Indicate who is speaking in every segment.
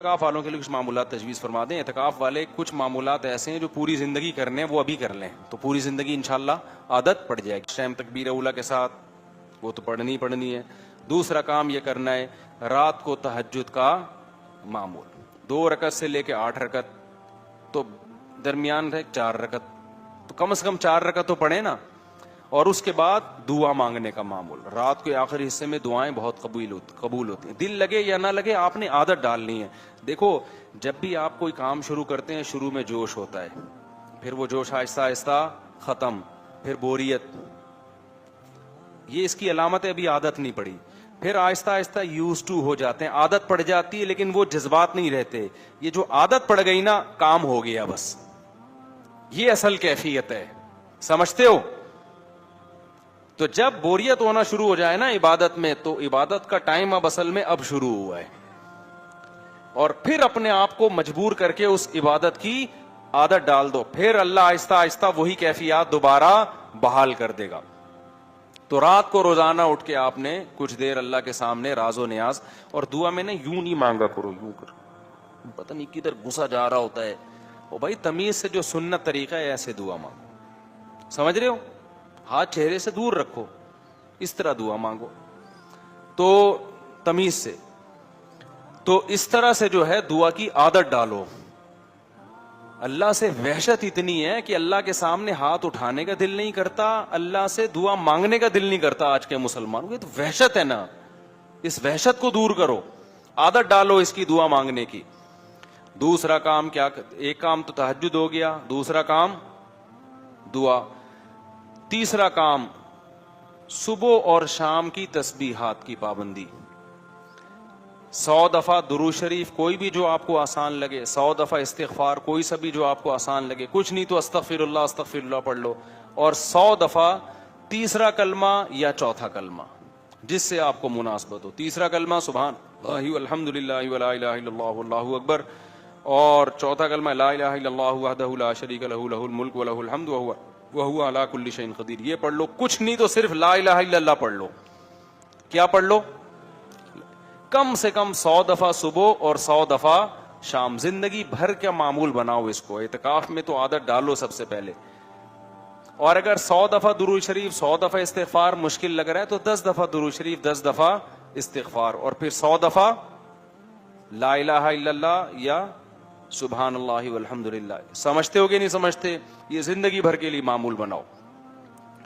Speaker 1: اعتکاف والوں کے لیے کچھ معمولات تجویز فرما دیں. اعتکاف والے کچھ معمولات ایسے ہیں جو پوری زندگی کرنے ہیں, وہ ابھی کر لیں تو پوری زندگی انشاءاللہ عادت پڑ جائے گی. اس ٹائم تکبیر اولیٰ کے ساتھ وہ تو پڑھنی پڑھنی ہے. دوسرا کام یہ کرنا ہے, رات کو تہجد کا معمول 2 رکعت سے لے کے 8 رکعت, تو درمیان ہے 4 رکعت, تو کم از کم 4 رکعت تو پڑھیں نا. اور اس کے بعد دعا مانگنے کا معمول, رات کے آخری حصے میں دعائیں بہت قبول ہوتی ہیں. دل لگے یا نہ لگے آپ نے عادت ڈالنی ہے. دیکھو جب بھی آپ کوئی کام شروع کرتے ہیں شروع میں جوش ہوتا ہے, پھر وہ جوش آہستہ آہستہ ختم, پھر بوریت, یہ اس کی علامت ہے ابھی عادت نہیں پڑی. پھر آہستہ آہستہ یوز ٹو ہو جاتے ہیں, عادت پڑ جاتی ہے لیکن وہ جذبات نہیں رہتے. یہ جو عادت پڑ گئی نا, کام ہو گیا بس, یہ اصل کیفیت ہے, سمجھتے ہو؟ تو جب بوریت ہونا شروع ہو جائے نا عبادت میں, تو عبادت کا ٹائم اب اصل میں اب شروع ہوا ہے, اور پھر اپنے آپ کو مجبور کر کے اس عبادت کی عادت ڈال دو, پھر اللہ آہستہ آہستہ وہی کیفیات دوبارہ بحال کر دے گا. تو رات کو روزانہ اٹھ کے آپ نے کچھ دیر اللہ کے سامنے راز و نیاز, اور دعا میں نے یوں نہیں مانگا کرو, یوں کرو, پتہ نہیں کدھر گھسا جا رہا ہوتا ہے. او بھائی تمیز سے جو سنت طریقہ ہے ایسے دعا مانگو, سمجھ رہے ہو؟ ہاتھ چہرے سے دور رکھو, اس طرح دعا مانگو, تو تمیز سے. تو اس طرح سے جو ہے دعا کی عادت ڈالو. اللہ سے وحشت اتنی ہے کہ اللہ کے سامنے ہاتھ اٹھانے کا دل نہیں کرتا, اللہ سے دعا مانگنے کا دل نہیں کرتا آج کے مسلمانوں. یہ تو وحشت ہے نا, اس وحشت کو دور کرو, عادت ڈالو اس کی دعا مانگنے کی. دوسرا کام کیا, ایک کام تو تہجد ہو گیا, دوسرا کام دعا. تیسرا کام صبح اور شام کی تسبیحات کی پابندی. 100 دفعہ درود شریف کوئی بھی جو آپ کو آسان لگے, 100 دفعہ استغفار کوئی سا بھی جو آپ کو آسان لگے, کچھ نہیں تو استغفر اللہ پڑھ لو, اور 100 دفعہ تیسرا کلمہ یا چوتھا کلمہ جس سے آپ کو مناسبت ہو. تیسرا کلمہ سبحان اللہ والحمد للہ ولا الہ الا اللہ واللہ اکبر, اور چوتھا کلمہ لا الہ الا اللہ وحدہ لا شریک لہ لہ الملک ولہ الحمد وہو علی کل شیء قدیر. یہ پڑھ لو, کچھ نہیں تو صرف لا الہ الا اللہ پڑھ لو. کیا پڑھ لو؟ کم سے کم 100 دفعہ صبح اور 100 دفعہ شام. زندگی بھر کا معمول بناؤ اس کو. اعتکاف میں تو عادت ڈالو سب سے پہلے. اور اگر 100 دفعہ درود شریف 100 دفعہ استغفار مشکل لگ رہا ہے تو 10 دفعہ درود شریف 10 دفعہ استغفار, اور پھر 100 دفعہ لا الہ الا اللہ یا سبحان اللہ والحمد للہ. سمجھتے ہو کہ نہیں سمجھتے؟ یہ زندگی بھر کے لیے معمول بناؤ.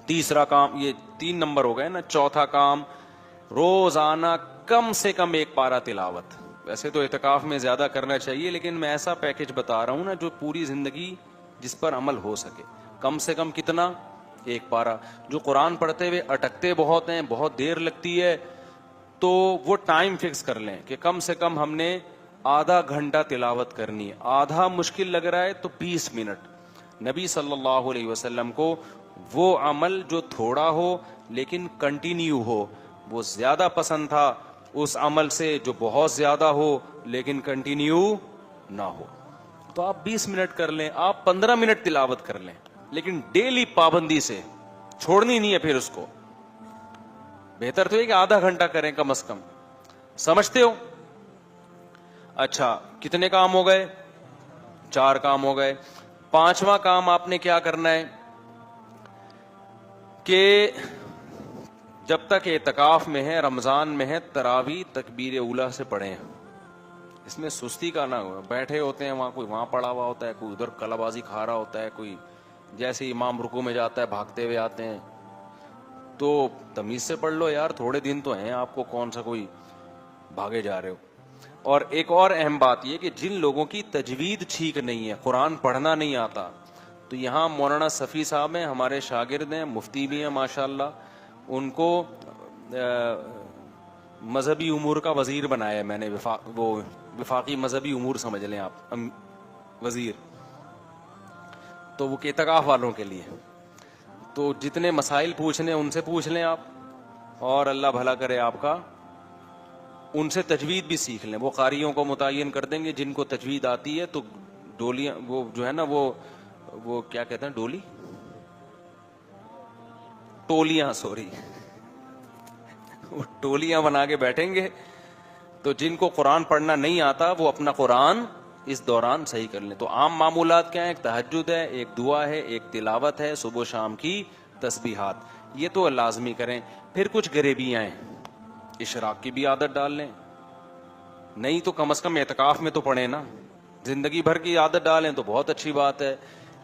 Speaker 1: تیسرا کام, یہ 3 نمبر ہو گئے نا. چوتھا کام, روزانہ کم سے کم 1 پارہ تلاوت. ویسے تو اعتکاف میں زیادہ کرنا چاہیے, لیکن میں ایسا پیکج بتا رہا ہوں نا جو پوری زندگی جس پر عمل ہو سکے. کم سے کم کتنا؟ 1 پارہ. جو قرآن پڑھتے ہوئے اٹکتے بہت ہیں, بہت دیر لگتی ہے, تو وہ ٹائم فکس کر لیں کہ کم سے کم ہم نے آدھا گھنٹہ تلاوت کرنی ہے. آدھا مشکل لگ رہا ہے تو 20 منٹ. نبی صلی اللہ علیہ وسلم کو وہ عمل جو تھوڑا ہو لیکن کنٹینیو ہو وہ زیادہ پسند تھا اس عمل سے جو بہت زیادہ ہو لیکن کنٹینیو نہ ہو. تو آپ 20 منٹ کر لیں, آپ 15 منٹ تلاوت کر لیں, لیکن ڈیلی پابندی سے, چھوڑنی نہیں ہے پھر اس کو. بہتر تو یہ کہ آدھا گھنٹہ کریں کم از کم. سمجھتے ہو؟ اچھا, کتنے کام ہو گئے؟ 4 کام ہو گئے. 5واں کام آپ نے کیا کرنا ہے کہ جب تک اعتکاف میں ہے, رمضان میں ہے, تراویح تکبیر اولیٰ سے پڑھیں. اس میں سستی کا نہ ہو. بیٹھے ہوتے ہیں وہاں, کوئی وہاں پڑا ہوا ہوتا ہے, کوئی ادھر کلا بازی کھا رہا ہوتا ہے, کوئی جیسے امام رکوع میں جاتا ہے بھاگتے ہوئے آتے ہیں. تو تمیز سے پڑھ لو یار, تھوڑے دن تو ہیں آپ کو, کون سا کوئی بھاگے جا رہے ہو. اور ایک اور اہم بات یہ کہ جن لوگوں کی تجوید ٹھیک نہیں ہے, قرآن پڑھنا نہیں آتا, تو یہاں مولانا صفی صاحب ہیں, ہمارے شاگرد ہیں, مفتی بھی ہیں ماشاءاللہ, ان کو مذہبی امور کا وزیر بنایا ہے میں نے. وہ وفاقی مذہبی امور سمجھ لیں آپ, وزیر. تو وہ اعتکاف والوں کے لیے, تو جتنے مسائل پوچھنے ان سے پوچھ لیں آپ, اور اللہ بھلا کرے آپ کا. ان سے تجوید بھی سیکھ لیں. وہ قاریوں کو متعین کر دیں گے جن کو تجوید آتی ہے, تو ڈولیاں, وہ جو ہے نا وہ کیا کہتے ہیں, ٹولیاں, سوری, وہ ٹولیاں بنا کے بیٹھیں گے, تو جن کو قرآن پڑھنا نہیں آتا وہ اپنا قرآن اس دوران صحیح کر لیں. تو عام معمولات کیا ہیں؟ ایک تہجد ہے، ایک دعا ہے، ایک تلاوت ہے، صبح و شام کی تسبیحات، یہ تو لازمی کریں. پھر کچھ غریبیاں ہیں، اشراق کی بھی عادت ڈال لیں، نہیں تو کم از کم اعتکاف میں تو پڑھیں نا. زندگی بھر کی عادت ڈالیں تو بہت اچھی بات ہے.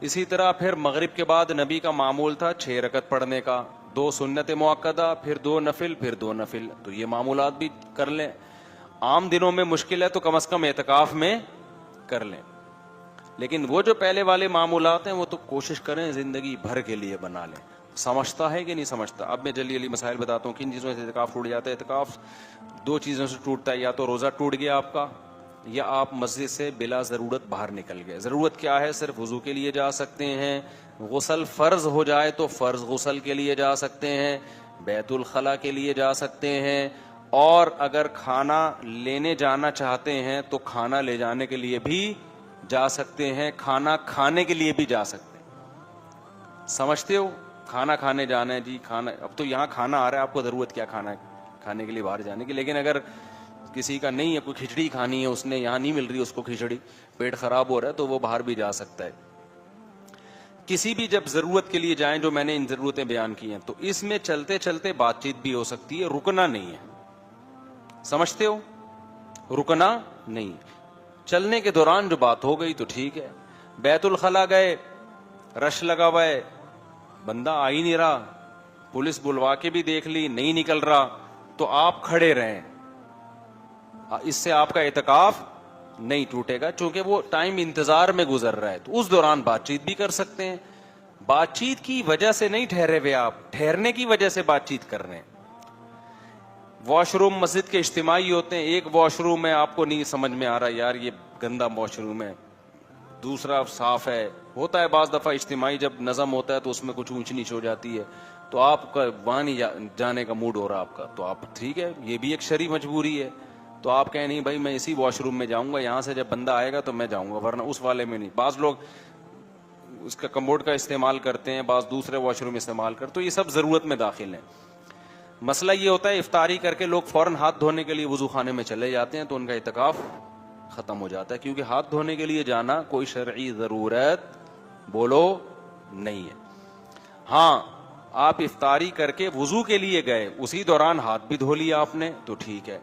Speaker 1: اسی طرح پھر مغرب کے بعد نبی کا معمول تھا 6 رکعت پڑھنے کا، 2 سنت مؤکدہ، پھر 2 نفل، پھر 2 نفل، تو یہ معمولات بھی کر لیں. عام دنوں میں مشکل ہے تو کم از کم اعتکاف میں کر لیں. لیکن وہ جو پہلے والے معمولات ہیں وہ تو کوشش کریں زندگی بھر کے لیے بنا لیں. سمجھتا ہے کہ نہیں سمجھتا؟ اب میں جلدی مسائل بتاتا ہوں کن چیزوں سے اعتکاف ٹوٹ جاتا ہے. اعتکاف 2 چیزوں سے ٹوٹتا ہے، یا تو روزہ ٹوٹ گیا آپ کا، یا آپ مسجد سے بلا ضرورت باہر نکل گئے. ضرورت کیا ہے؟ صرف وضو کے لیے جا سکتے ہیں، غسل فرض ہو جائے تو فرض غسل کے لیے جا سکتے ہیں، بیت الخلا کے لیے جا سکتے ہیں، اور اگر کھانا لینے جانا چاہتے ہیں تو کھانا لے جانے کے لیے بھی جا سکتے ہیں، کھانا کھانے کے لیے بھی جا سکتے ہیں. سمجھتے ہو؟ کھانا کھانے جانا ہے جی، کھانا، اب تو یہاں کھانا آ رہا ہے، آپ کو ضرورت کیا کھانا کھانے کے لیے باہر جانے کی. لیکن اگر کسی کا نہیں ہے، کوئی کھچڑی کھانی ہے، اس نے یہاں نہیں مل رہی اس کو کھچڑی، پیٹ خراب ہو رہا ہے، تو وہ باہر بھی جا سکتا ہے. کسی بھی جب ضرورت کے لیے جائیں، جو میں نے ان ضرورتیں بیان کی ہیں، تو اس میں چلتے چلتے بات چیت بھی ہو سکتی ہے، رکنا نہیں ہے. سمجھتے ہو؟ رکنا نہیں. چلنے کے دوران جو بات ہو گئی تو ٹھیک ہے. بیت الخلا گئے، رش لگا ہوا ہے، بندہ آ ہی نہیں رہا، پولیس بلوا کے بھی دیکھ لی، نہیں نکل رہا، تو آپ کھڑے رہیں، اس سے آپ کا اعتکاف نہیں ٹوٹے گا، چونکہ وہ ٹائم انتظار میں گزر رہا ہے. تو اس دوران بات چیت بھی کر سکتے ہیں. بات چیت کی وجہ سے نہیں ٹھہرے ہوئے آپ، ٹھہرنے کی وجہ سے بات چیت کر رہے ہیں. واش روم مسجد کے اجتماعی ہوتے ہیں، ایک واش روم میں آپ کو نہیں سمجھ میں آ رہا یار یہ گندا واش روم ہے، دوسرا صاف ہے. ہوتا ہے بعض دفعہ اجتماعی جب نظم ہوتا ہے تو اس میں کچھ اونچ نیچ ہو جاتی ہے، تو آپ کا وہاں نہیں جانے کا موڈ ہو رہا آپ کا، تو آپ ٹھیک ہے، یہ بھی ایک شرعی مجبوری ہے. تو آپ کہیں نہیں بھائی میں اسی واش روم میں جاؤں گا، یہاں سے جب بندہ آئے گا تو میں جاؤں گا، ورنہ اس والے میں نہیں. بعض لوگ اس کا کموڈ کا استعمال کرتے ہیں، بعض دوسرے واش روم استعمال کرتے، تو یہ سب ضرورت میں داخل ہیں. مسئلہ یہ ہوتا ہے افطاری کر کے لوگ فوراً ہاتھ دھونے کے لیے وضو خانے میں چلے جاتے ہیں، تو ان کا اعتکاف ختم ہو جاتا ہے، کیونکہ ہاتھ دھونے کے لیے جانا کوئی شرعی ضرورت بولو نہیں ہے. ہاں آپ افطاری کر کے وضو کے لیے گئے، اسی دوران ہاتھ بھی دھو لیا آپ نے تو ٹھیک ہے.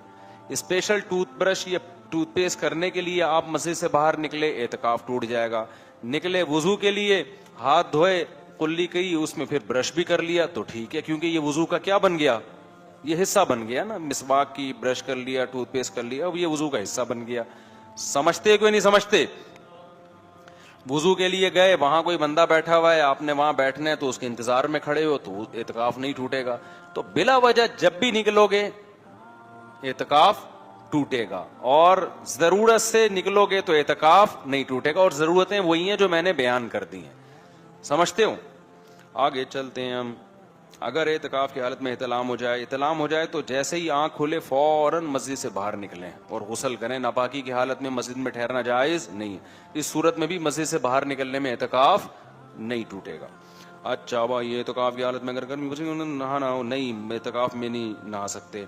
Speaker 1: اسپیشل ٹوتھ برش یا ٹوتھ پیسٹ کرنے کے لیے آپ مسجد سے باہر نکلے، اعتکاف ٹوٹ جائے گا. نکلے وضو کے لیے، ہاتھ دھوئے، کلی کی، اس میں پھر برش بھی کر لیا تو ٹھیک ہے، کیونکہ یہ وضو کا کیا بن گیا؟ یہ حصہ بن گیا نا. مسواک کی، برش کر لیا، ٹوتھ پیسٹ کر لیا، اب یہ وضو کا حصہ بن گیا. سمجھتے کوئی نہیں سمجھتے؟ وضو کے لیے گئے، وہاں کوئی بندہ بیٹھا ہوا ہے، آپ نے وہاں بیٹھنا ہے تو اس کے انتظار میں کھڑے ہو تو اعتکاف نہیں ٹوٹے گا. تو بلا وجہ جب بھی نکلو گے اعتکاف ٹوٹے گا، اور ضرورت سے نکلو گے تو اعتکاف نہیں ٹوٹے گا. اور ضرورتیں وہی ہیں جو میں نے بیان کر دی ہیں. سمجھتے ہو؟ آگے چلتے ہیں ہم. اگر اعتکاف کی حالت میں احتلام ہو جائے تو جیسے ہی آنکھ کھلے فوراً مسجد سے باہر نکلیں اور غسل کریں. ناپاکی کی حالت میں مسجد میں ٹھہرنا جائز نہیں. اس صورت میں بھی مسجد سے باہر نکلنے میں اعتکاف نہیں ٹوٹے گا. اچھا بھائی یہ اعتکاف کی حالت میں اگر نہانا ہو، نہیں اعتکاف میں نہیں نہا سکتے،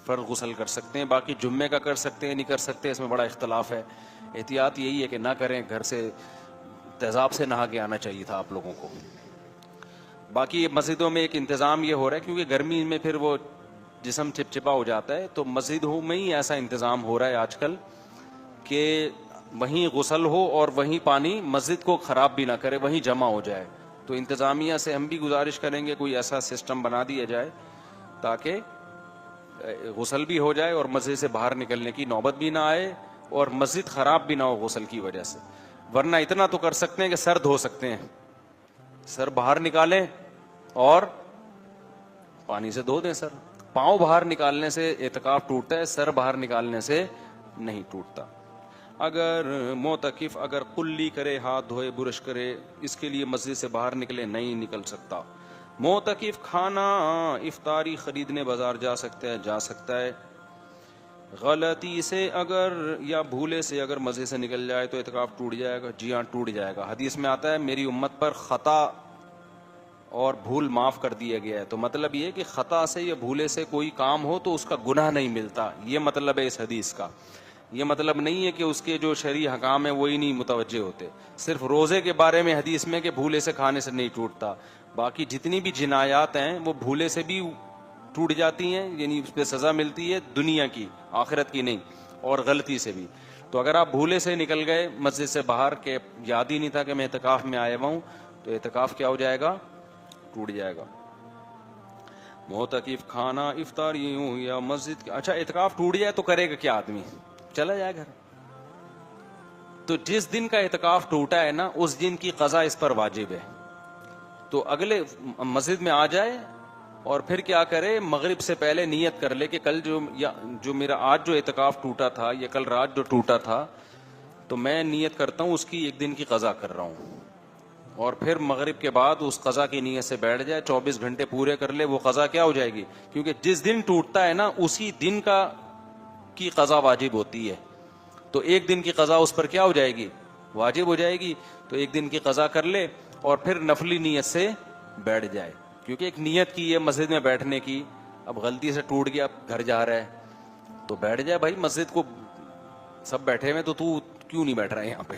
Speaker 1: فرض غسل کر سکتے ہیں، باقی جمعے کا کر سکتے ہیں نہیں کر سکتے، اس میں بڑا اختلاف ہے. احتیاط یہی ہے کہ نہ کریں، گھر سے تیزاب سے نہا کے آنا چاہیے تھا آپ لوگوں کو. باقی مسجدوں میں ایک انتظام یہ ہو رہا ہے کیونکہ گرمی میں پھر وہ جسم چپچپا ہو جاتا ہے، تو مسجدوں میں ہی ایسا انتظام ہو رہا ہے آج کل کہ وہیں غسل ہو اور وہیں پانی مسجد کو خراب بھی نہ کرے، وہیں جمع ہو جائے. تو انتظامیہ سے ہم بھی گزارش کریں گے کوئی ایسا سسٹم بنا دیا جائے تاکہ غسل بھی ہو جائے اور مسجد سے باہر نکلنے کی نوبت بھی نہ آئے اور مسجد خراب بھی نہ ہو غسل کی وجہ سے. ورنہ اتنا تو کر سکتے ہیں کہ سر دھو سکتے ہیں، سر باہر نکالیں اور پانی سے دھو دیں سر. پاؤں باہر نکالنے سے اعتکاف ٹوٹتا ہے، سر باہر نکالنے سے نہیں ٹوٹتا. اگر معتکف اگر کلی کرے، ہاتھ دھوئے، برش کرے، اس کے لیے مسجد سے باہر نکلے، نہیں نکل سکتا. معتکف کھانا افطاری خریدنے بازار جا سکتا ہے. غلطی سے اگر یا بھولے سے اگر مسجد سے نکل جائے تو اعتکاف ٹوٹ جائے گا. جی ہاں ٹوٹ جائے گا. حدیث میں آتا ہے میری امت پر خطا اور بھول معاف کر دیا گیا ہے. تو مطلب یہ کہ خطا سے یا بھولے سے کوئی کام ہو تو اس کا گناہ نہیں ملتا, یہ مطلب ہے اس حدیث کا. یہ مطلب نہیں ہے کہ اس کے جو شرعی حکام ہیں وہی نہیں متوجہ ہوتے. صرف روزے کے بارے میں حدیث میں کہ بھولے سے کھانے سے نہیں ٹوٹتا, باقی جتنی بھی جنایات ہیں وہ بھولے سے بھی ٹوٹ جاتی ہیں, یعنی اس پہ سزا ملتی ہے دنیا کی, آخرت کی نہیں, اور غلطی سے بھی. تو اگر آپ بھولے سے نکل گئے مسجد سے باہر کے یاد ہی نہیں تھا کہ میں اعتکاف میں آیا ہوا ہوں, تو اعتکاف کیا ہو جائے گا, ٹوٹ جائے گا. معتکف کھانا افطار یوں یا مسجد, اچھا اعتکاف ٹوٹ جائے تو کرے گا کیا آدمی, چلا جائے گھر. تو جس دن کا اعتکاف ٹوٹا ہے نا اس دن کی قضا اس پر واجب ہے. تو اگلے مسجد میں آ جائے اور پھر کیا کرے, مغرب سے پہلے نیت کر لے کہ کل جو میرا آج جو اعتکاف ٹوٹا تھا یا کل رات جو ٹوٹا تھا تو میں نیت کرتا ہوں اس کی ایک دن کی قضا کر رہا ہوں, اور پھر مغرب کے بعد اس قضا کی نیت سے بیٹھ جائے, 24 گھنٹے پورے کر لے, وہ قضا کیا ہو جائے گی, کیونکہ جس دن ٹوٹتا ہے نا اسی دن کی قضا واجب ہوتی ہے. تو ایک دن کی قضا اس پر کیا ہو جائے گی, واجب ہو جائے گی. تو ایک دن کی قضا کر لے اور پھر نفلی نیت سے بیٹھ جائے, کیونکہ ایک نیت کی ہے مسجد میں بیٹھنے کی, اب غلطی سے ٹوٹ گیا, اب گھر جا رہا ہے تو بیٹھ جائے. بھائی مسجد کو سب بیٹھے ہوئے تو کیوں نہیں بیٹھ رہا ہے یہاں پہ,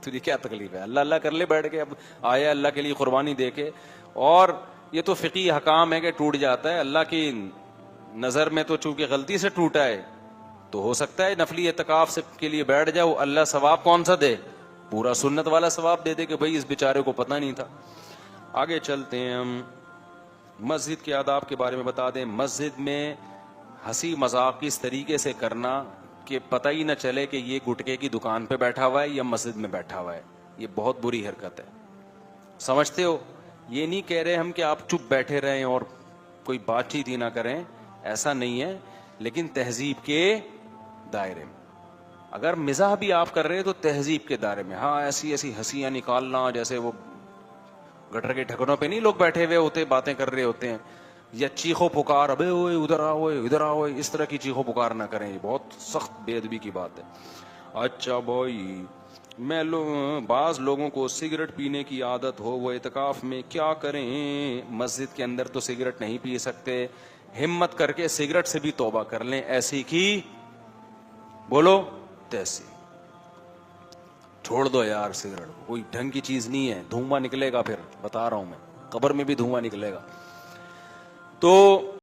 Speaker 1: تجھے کیا تکلیف ہے, اللہ اللہ کر لے بیٹھ کے, اب آیا اللہ کے لیے قربانی دے کے. اور یہ تو فقہی حکام ہے کہ ٹوٹ جاتا ہے, اللہ کی نظر میں تو چونکہ غلطی سے ٹوٹا ہے تو ہو سکتا ہے نفلی اعتکاف سے کے لیے بیٹھ جاؤ, اللہ ثواب کون سا دے, پورا سنت والا ثواب دے دے کہ بھائی اس بیچارے کو پتہ نہیں تھا. آگے چلتے ہیں ہم, مسجد کے آداب کے بارے میں بتا دیں. مسجد میں ہنسی مذاق اس طریقے سے کرنا کہ پتہ ہی نہ چلے کہ یہ گٹکے کی دکان پہ بیٹھا ہوا ہے یا مسجد میں بیٹھا ہوا ہے, یہ بہت بری حرکت ہے. سمجھتے ہو, یہ نہیں کہہ رہے ہم کہ آپ چپ بیٹھے رہیں اور کوئی بات چیت ہی نہ کریں, ایسا نہیں ہے, لیکن تہذیب کے دائرے میں. اگر مزاح بھی آپ کر رہے ہیں تو تہذیب کے دائرے میں, ہاں ایسی ایسی ہنسیاں نکالنا جیسے وہ گٹر کے ٹھکانوں پہ نہیں لوگ بیٹھے ہوئے ہوتے باتیں کر رہے ہوتے ہیں, یا چیخو پکار, ابے ہوئے ادھر آؤ ادھر آؤ, اس طرح کی چیخو پکار نہ کریں, یہ بہت سخت بے ادبی کی بات ہے. اچھا بھائی, بعض لوگوں کو سگریٹ پینے کی عادت ہو, وہ اعتکاف میں کیا کریں؟ مسجد کے اندر تو سگریٹ نہیں پی سکتے, ہمت کر کے سگریٹ سے بھی توبہ کر لیں, ایسی کی بولو تیسی, چھوڑ دو یار سگریٹ, کوئی ڈھنگ کی چیز نہیں ہے, دھواں نکلے گا, پھر بتا رہا ہوں میں, قبر میں بھی دھواں نکلے گا. تو